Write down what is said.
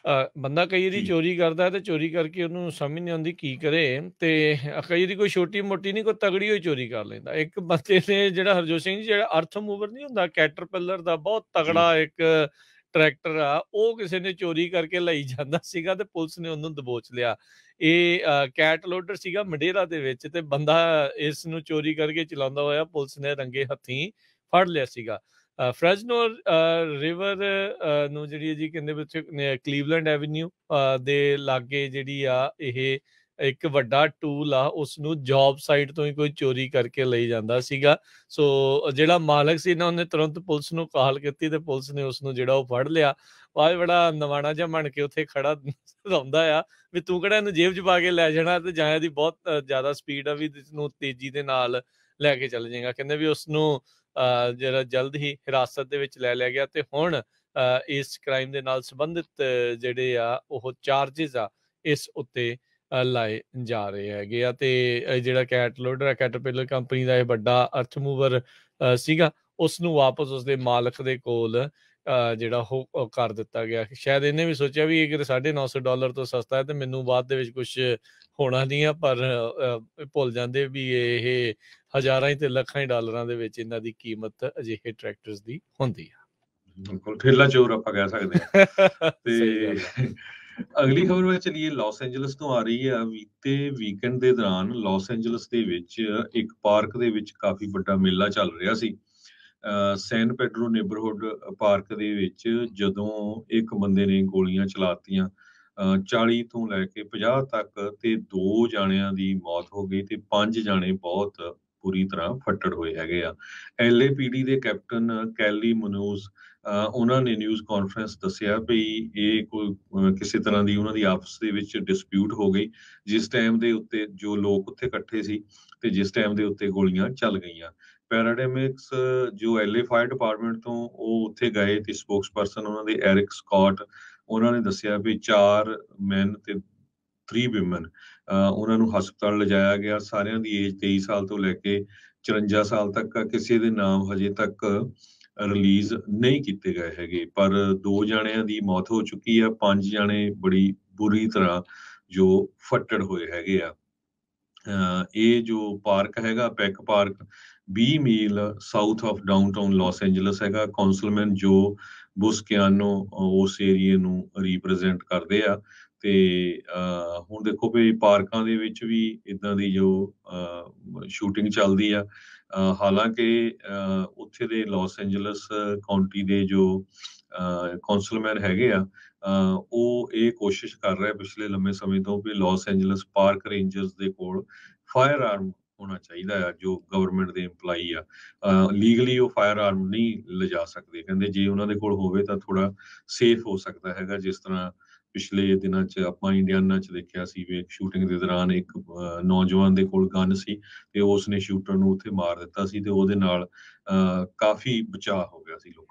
ਬੰਦਾ ਕਈ ਵਾਰੀ ਜੀ, ਚੋਰੀ ਕਰਦਾ ਤੇ ਚੋਰੀ ਕਰਕੇ ਉਹਨੂੰ ਸਮਝ ਨਹੀਂ ਆਉਂਦੀ ਕੀ ਕਰੇ। ਤੇ ਕਈ ਵਾਰੀ ਕੋਈ ਛੋਟੀ ਮੋਟੀ ਨਹੀਂ, ਕੋਈ ਤਗੜੀ ਹੋਈ ਚੋਰੀ ਕਰ ਲੈਂਦਾ। ਇੱਕ ਬੰਦੇ ਨੇ, ਜਿਹੜਾ ਹਰਜੋਤ ਸਿੰਘ ਜੀ, ਜਿਹੜਾ ਅਰਥ ਮੂਵਰ ਨਹੀਂ ਹੁੰਦਾ ਕੈਟਰਪਿਲਰ ਦਾ ਬਹੁਤ ਜੀ, ਤਗੜਾ ਇੱਕ ਟਰੈਕਟਰ ਆ, ਉਹ ਕਿਸੇ ਨੇ ਚੋਰੀ ਕਰਕੇ ਲਈ ਜਾਂਦਾ ਸੀਗਾ ਤੇ ਪੁਲਿਸ ਨੇ ਉਹਨੂੰ ਦਬੋਚ ਲਿਆ। ਇਹ ਕੈਟ ਲੋਡਰ ਸੀਗਾ ਮੰਡੇਰਾ ਦੇ ਵਿੱਚ, ਤੇ ਬੰਦਾ ਇਸ ਨੂੰ ਚੋਰੀ ਕਰਕੇ ਚਲਾਉਂਦਾ ਹੋਇਆ ਪੁਲਿਸ ਨੇ ਰੰਗੇ ਹੱਥੀਂ ਫੜ ਲਿਆ ਸੀਗਾ। ਫਰੈਜ਼ਨੋ ਰਿਵਰ ਨੂੰ, ਜਿਹੜੀ ਜੀ ਕਹਿੰਦੇ ਵਿੱਚ ਕਲੀਵਲੈਂਡ ਐਵੀਨਿਊ ਦੇ ਲਾਗੇ ਜਿਹੜੀ ਆ, ਇਹ ਇੱਕ ਵੱਡਾ ਟੂਲ ਆ, ਉਸਨੂੰ ਜੌਬ ਸਾਈਟ ਤੋਂ ਹੀ ਕੋਈ ਚੋਰੀ ਕਰਕੇ ਲਈ ਜਾਂਦਾ ਸੀਗਾ। ਸੋ ਜਿਹੜਾ ਮਾਲਕ ਸੀ ਨਾ, ਉਹਨੇ ਤੁਰੰਤ ਪੁਲਿਸ ਨੂੰ ਕਾਲ ਕੀਤੀ ਤੇ ਪੁਲਿਸ ਨੇ ਉਸਨੂੰ ਜਿਹੜਾ ਉਹ ਫੜ ਲਿਆ। ਬਾਅਦ ਬੜਾ ਨਵਾਣਾ ਜਿਹਾ ਬਣ ਕੇ ਉੱਥੇ ਖੜਾ ਰਹਿੰਦਾ ਆ ਵੀ ਤੂੰ ਕਿਹੜਾ ਇਹਨੂੰ ਜੇਬ 'ਚ ਪਾ ਕੇ ਲੈ ਜਾਣਾ, ਤੇ ਜਾਂ ਇਹਦੀ ਬਹੁਤ ਜ਼ਿਆਦਾ ਸਪੀਡ ਆ ਵੀ ਇਸਨੂੰ ਤੇਜ਼ੀ ਦੇ ਨਾਲ ਲੈ ਕੇ ਚੱਲ ਜਾਏਗਾ। ਕਹਿੰਦੇ ਵੀ ਉਸਨੂੰ ਜਿਹੜਾ ਜਲਦ ਹੀ ਹਿਰਾਸਤ ਦੇ ਵਿੱਚ ਲੈ ਲਿਆ ਗਿਆ ਤੇ ਹੁਣ ਇਸ ਕ੍ਰਾਈਮ ਦੇ ਨਾਲ ਸੰਬੰਧਿਤ ਜਿਹੜੇ ਆ ਉਹ ਚਾਰਜਿਸ ਆ ਇਸ ਉੱਤੇ ਲਾਏ ਜਾ ਰਹੇ ਹੈਗੇ ਆ। ਤੇ ਜਿਹੜਾ ਕੈਟ ਲੋਡਰ ਆ, ਕੈਟਰਪਿਲਰ ਕੰਪਨੀ ਦਾ ਇਹ ਵੱਡਾ ਅਰਥ ਮੂਵਰ ਸੀਗਾ, ਉਸ ਨੂੰ ਵਾਪਸ ਉਸਦੇ ਮਾਲਕ ਦੇ ਕੋਲ ਜਿਹੜਾ ਉਹ ਕਰ ਦਿੱਤਾ ਗਿਆ। ਸ਼ਾਇਦ ਇਹਨੇ ਵੀ ਸੋਚਿਆ ਵੀ ਇਹ ਕਿਤੇ $950 ਤੋਂ ਸਸਤਾ ਹੈ ਤੇ ਮੈਨੂੰ ਬਾਅਦ ਦੇ ਵਿੱਚ ਕੁਛ ਹੋਣਾ ਨਹੀਂ ਆ, ਪਰ ਭੁੱਲ ਜਾਂਦੇ ਵੀ ਇਹ ਹਜ਼ਾਰਾਂ ਹੀ ਤੇ ਲੱਖਾਂ ਹੀ ਡਾਲਰਾਂ ਦੇ ਵਿੱਚ ਇਹਨਾਂ ਦੀ ਕੀਮਤ ਅਜਿਹੇ ਟਰੈਕਟਰਸ ਦੀ ਹੁੰਦੀ ਆ। ਬਿਲਕੁਲ ਠੇਲਾ ਚੋਰ ਆਪਾਂ ਕਹਿ ਸਕਦੇ ਹਾਂ। ਸਹੀ ਤੇ ਗੱਲ ਆ। ਅਗਲੀ ਖਬਰ ਵਿੱਚ ਚਲੀਏ, ਲਾਸ ਐਂਜਲਸ ਤੋਂ ਆ ਰਹੀ ਆ। ਬੀਤੇ ਵੀਕਐਂਡ ਦੇ ਦੌਰਾਨ ਲਾਸ ਐਂਜਲਸ ਦੇ ਵਿੱਚ ਇੱਕ ਪਾਰਕ ਦੇ ਵਿੱਚ ਕਾਫੀ ਵੱਡਾ ਮੇਲਾ ਚੱਲ ਰਿਹਾ ਸੀ। ਸੈਨ ਪੈਡਰੋ ਨੇਬਰਹੁੱਡ ਪਾਰਕ ਦੇ ਵਿੱਚ ਜਦੋਂ ਇੱਕ ਬੰਦੇ ਨੇ ਗੋਲੀਆਂ ਚਲਾਤੀਆਂ, 40 ਤੋਂ ਲੈ ਕੇ 50 ਤੱਕ, ਤੇ 2 ਜਾਣਿਆਂ ਦੀ ਮੌਤ ਹੋ ਗਈ ਤੇ 5 ਜਾਣੇ ਬਹੁਤ ਬੁਰੀ ਤਰ੍ਹਾਂ ਫੱਟੜ ਹੋਏ ਹੈਗੇ ਆ। LAPD ਦੇ ਕੈਪਟਨ ਕੈਲੀ ਮਨੂਜ਼, ਉਹਨਾਂ ਨੇ ਨਿਊਜ਼ ਕਾਨਫਰੰਸ ਦੱਸਿਆ ਵੀ ਇਹ ਕੋਈ ਕਿਸੇ ਤਰ੍ਹਾਂ ਦੀ ਉਹਨਾਂ ਦੀ ਆਪਸ ਦੇ ਵਿੱਚ ਡਿਸਪਿਊਟ ਹੋ ਗਈ, ਜਿਸ ਟਾਈਮ ਦੇ ਉੱਤੇ ਜੋ ਲੋਕ ਉੱਥੇ ਇਕੱਠੇ ਸੀ ਤੇ ਜਿਸ ਟਾਈਮ ਦੇ ਉੱਤੇ ਗੋਲੀਆਂ ਚੱਲ ਗਈਆਂ। ਪੈਰਾਡੈਮਿਕਸ ਜੋ LA ਫਾਇਰ ਡਿਪਾਰਟਮੈਂਟ ਤੋਂ ਉਹ ਉੱਥੇ ਗਏ ਤੇ ਸਪੋਕਸਪਰਸਨ ਉਹਨਾਂ ਦੇ ਐਰਿਕ ਸਕਾਟ, ਉਹਨਾਂ ਨੇ ਦੱਸਿਆ ਵੀ 4 ਮੈਨ ਤੇ 3 ਵਿਮਨ, ਉਹਨਾਂ ਨੂੰ ਹਸਪਤਾਲ ਲਿਜਾਇਆ ਗਿਆ। ਸਾਰਿਆਂ ਦੀ ਏਜ 23 ਸਾਲ ਤੋਂ ਲੈ ਕੇ 54 ਸਾਲ ਤੱਕ ਆ। ਕਿਸੇ ਦੇ ਨਾਮ ਹਜੇ ਤੱਕ ਰਿਲੀਜ਼ ਨਹੀਂ ਕੀਤੇ ਗਏ ਹੈਗੇ, ਪਰ 2 ਜਾਣਿਆਂ ਦੀ ਮੌਤ ਹੋ ਚੁੱਕੀ ਆ, 5 ਜਾਣੇ ਬੜੀ ਬੁਰੀ ਤਰ੍ਹਾਂ ਜੋ ਫੱਟੜ ਹੋਏ ਹੈਗੇ ਆ। ਇਹ ਜੋ ਪਾਰਕ ਹੈਗਾ, Peck Park, 20 mile south of downtown Los Angeles ਹੈਗਾ। ਕੌਂਸਲਮੈਨ ਜੋ ਬੁਸਕਿਆਨੋ ਉਸ ਏਰੀਏ ਨੂੰ ਰਿਪਰੈਜ਼ੈਂਟ ਕਰਦੇ ਆ। ਤੇ ਹੁਣ ਦੇਖੋ ਵੀ ਪਾਰਕਾਂ ਦੇ ਵਿੱਚ ਵੀ ਇਦਾਂ ਦੀ ਜੋ ਸ਼ੂਟਿੰਗ ਚੱਲਦੀ ਆ। ਹਾਲਾਂਕਿ ਉੱਥੇ ਦੇ ਲਾਸ ਐਂਜਲਸ ਕਾਉਂਟੀ ਦੇ ਜੋ ਕੌਂਸਲਮੈਨ ਹੈਗੇ ਆ, ਉਹ ਇਹ ਕੋਸ਼ਿਸ਼ ਕਰ ਰਿਹਾ ਪਿਛਲੇ ਲੰਮੇ ਸਮੇਂ ਤੋਂ ਵੀ ਲਾਸ ਐਂਜਲਸ ਪਾਰਕ ਰੇਂਜਰਸ ਦੇ ਕੋਲ ਫਾਇਰ ਆਰਮ ਹੋਣਾ ਚਾਹੀਦਾ ਆ, ਜੋ ਗਵਰਨਮੈਂਟ ਦੇ EMPLOYEE ਆ। ਲੀਗਲੀ ਉਹ ਫਾਇਰ ਆਰਮ ਨਹੀਂ ਲਿਜਾ ਸਕਦੇ। ਕਹਿੰਦੇ ਜੇ ਉਹਨਾਂ ਦੇ ਕੋਲ ਹੋਵੇ ਤਾਂ ਥੋੜਾ ਸੇਫ ਹੋ ਸਕਦਾ ਹੈਗਾ। ਜਿਸ ਤਰ੍ਹਾਂ ਪਿਛਲੇ ਦਿਨਾਂ 'ਚ ਆਪਾਂ ਇੰਡੀਆਨਾ 'ਚ ਦੇਖਿਆ ਸੀ ਵੀ ਇੱਕ ਸ਼ੂਟਿੰਗ ਦੇ ਦੌਰਾਨ ਇੱਕ ਨੌਜਵਾਨ ਦੇ ਕੋਲ ਗਨ ਸੀ ਤੇ ਉਸਨੇ ਸ਼ੂਟਰ ਨੂੰ ਉੱਥੇ ਮਾਰ ਦਿੱਤਾ ਸੀ ਤੇ ਉਹਦੇ ਨਾਲ ਕਾਫੀ ਬਚਾਅ ਹੋ ਗਿਆ ਸੀ ਲੋਕਾਂ